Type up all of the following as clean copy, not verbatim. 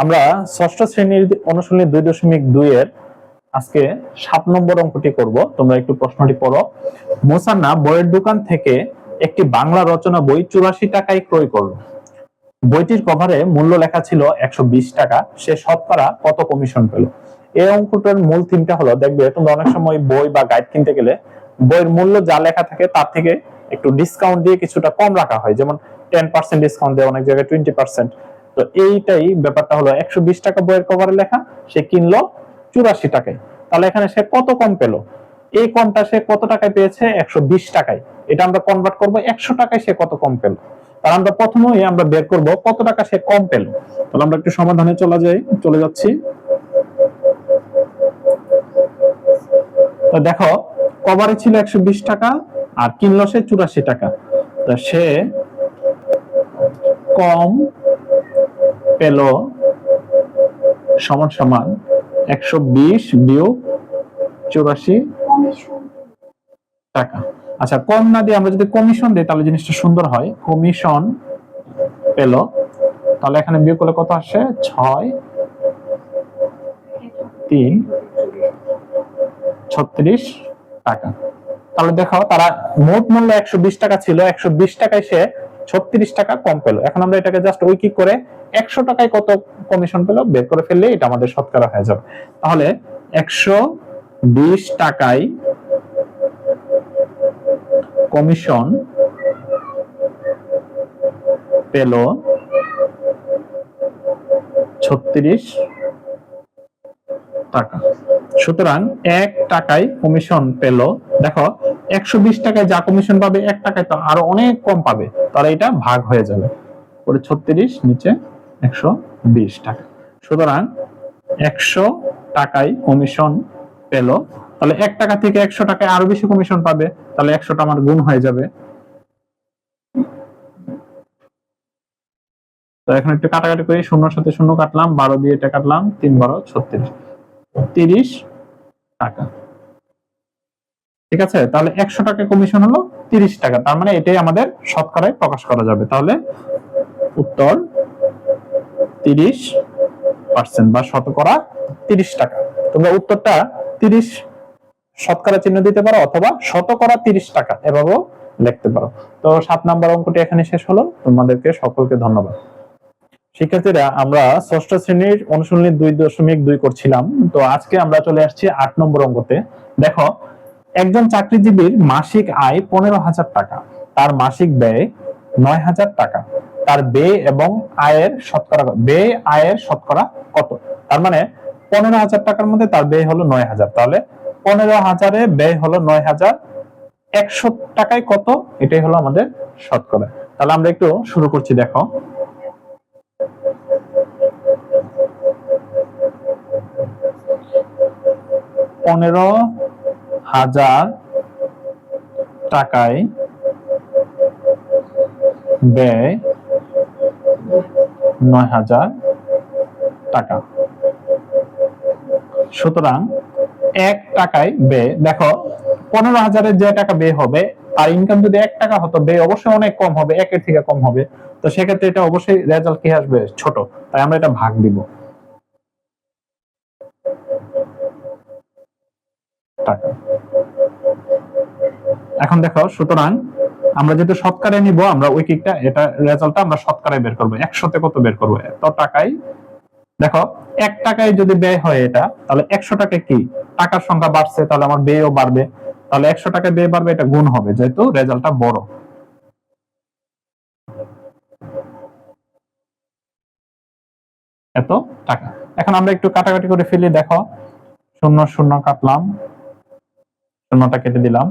আমরা ষষ্ঠ শ্রেণীর অনুশীলনী 2.2 এর আজকে 7 নম্বর অঙ্কটি করব। তোমরা একটু প্রশ্নটি পড়ো। মোসান্না বইয়ের দোকান থেকে একটি বাংলা রচনা বই 84 টাকায় ক্রয় করলো। বইটির কভারে মূল্য লেখা ছিল 120 টাকা। সে শতকরা কত কমিশন পেল? এই অঙ্কটার মূল থিমটা হলো, দেখবে তোমরা অনেক সময় বই বা গাইড কিনতে গেলে বইয়ের মূল্য যা লেখা থাকে তার থেকে একটু ডিসকাউন্ট দিয়ে কিছুটা কম রাখা হয়, যেমন 10% ডিসকাউন্ট দেয়, অনেক জায়গায় 20%। তো এইটাই ব্যাপারটা হলো, 120 টাকা বইয়ের কভারে লেখা, সে কিনলো 84 টাকায়। তাহলে এখানে সে কত কম পেল? এই কমটা সে কত টাকায় পেয়েছে? 120 টাকায়। এটা আমরা কনভার্ট করব 100 টাকায় সে কত কম পেল। তাহলে আমরা প্রথমেই আমরা বের করব কত টাকা সে কম পেল। তাহলে আমরা একটু সমাধানে চলে যাচ্ছি। তো দেখো, কভারে ছিল 120 টাকা আর কিনলো সে 84 টাকা। তো সে কম পেল সমান সমান 120 বিয়োগ 84 টাকা। আচ্ছা, কম না দিয়ে আমরা যদি কমিশন দিই তাহলে জিনিসটা সুন্দর হয়। কমিশন পেল, তাহলে এখানে বিয়োগ করলে কত আসে? 6 3 36 টাকা। তাহলে দেখো, তারা মোট মূল্য 120 টাকা ছিল, 120 টাকায় সে 36 টাকা কম পেল। এখন আমরা এটাকে জাস্ট ঐকিক করে 100 টাকায় কত কমিশন পেল বের করে ফেললে এটা আমাদের শতকরা হয়ে যাবে। তাহলে 120 টাকায় কমিশন পেল 36 টাকা। সুতরাং 1 টাকায় কমিশন পেল। দেখো, 120 টাকায় যা কমিশন পাবে 1 টাকায় তো আরো অনেক কম পাবে, তাহলে এটা ভাগ হয়ে যাবে। পরে 36 নিচে 120 টাকা। সুতরাং 100 টাকায় কমিশন পেল। তাহলে 1 টাকা থেকে 100 টাকায় আরো বেশি কমিশন পাবে, তাহলে 100টা আমার গুণ হয়ে যাবে। তো এখন একটু কাটাকাটি করি, শূন্যর সাথে শূন্য কাটলাম, 12 দিয়ে এটা কাটলাম, 3 12 36, 30 টাকা। ঠিক আছে, তাহলে 100 টাকা কমিশন হলো 30 টাকা। তার মানে এটাই আমাদের শতকরায় প্রকাশ করা যাবে। তাহলে উত্তর 30% বা শতকরা 30 টাকা। তোমরা উত্তরটা 30 শতকরা চিহ্ন দিতে পারো অথবা শতকরা 30 টাকা এভাবেও লিখতে পারো। তো 7 নম্বর অঙ্কটি এখানে শেষ হলো। তোমাদেরকে সকলকে ধন্যবাদ। শিক্ষার্থীরা, আমরা ষষ্ঠ শ্রেণীর অনুশীলনী 2.2 করছিলাম। তো আজকে আমরা চলে আসছি 8 নম্বর অঙ্কতে। দেখো, একজন চাকরিজীবীর মাসিক আয় 15,000 টাকা, তার মাসিক ব্যয় 9,000 টাকা। তার ব্যয় এবং আয়ের শতকরা কত? তার মানে 15,000 টাকার মধ্যে তার ব্যয় হলো 9,000, তাহলে 15,000-এ ব্যয় হলো 9,000, 100 টাকায় কত? এটাই হলো আমাদের শতকরা। তাহলে আমরা একটু শুরু করছি। দেখো, 15,000 টাকায় ব্যয় 9,000 টাকা। সুতরাং 1 টাকায় ব্যয়, দেখো 15,000-এর যে টাকা ব্যয় হবে আর ইনকাম যদি 1 টাকা হতো, ব্যয় অবশ্যই অনেক কম হবে, 1-এর থেকে কম হবে। তো সেক্ষেত্রে এটা অবশ্যই রেজাল্ট কি আসবে? ছোট। তাই আমরা এটা ভাগ দিব টাকা। এখন দেখো, সুতরাং আমরা যেহেতু শতকরায় নিব, আমরা ঐকিকটা এটা রেজাল্টটা আমরা শতকরায় বের করব। 100-তে কত বের করব? এত টাকায়। দেখো, 1 টাকায় যদি ব্যয় হয় এটা, তাহলে 100 টাকায় কি টাকার সংখ্যা বাড়ছে, তাহলে আমার ব্যয়ও বাড়বে। তাহলে 100 টাকায় ব্যয় বাড়বে, এটা গুণ হবে যেহেতু রেজাল্টটা বড়। এত টাকা। এখন আমরা একটু কাটাকাটি করে ফেলি। দেখো, শূন্য শূন্য কাটলাম, শূন্যটা কেটে দিলাম।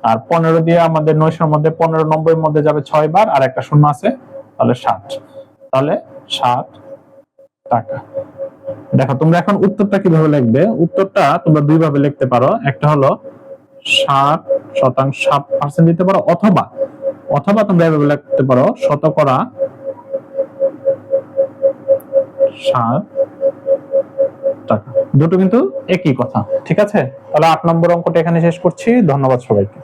আর 15 দিয়ে আমাদের 900-এর মধ্যে 15 90-এর মধ্যে যাবে 6 বার, আর একটা শূন্য আছে, তাহলে 60। তাহলে 60 টাকা। দেখো, তোমরা এখন উত্তরটা কিভাবে লিখবে? উত্তরটা তোমরা দুই ভাবে লিখতে পারো। একটা হলো 60% দিতে পারো, অথবা তোমরা এভাবে লিখতে পারো শতকরা 60 টাকা। দুটো কিন্তু একই কথা। ঠিক আছে, তাহলে 8 নম্বর অঙ্কটা এখানে শেষ করছি। ধন্যবাদ সবাইকে।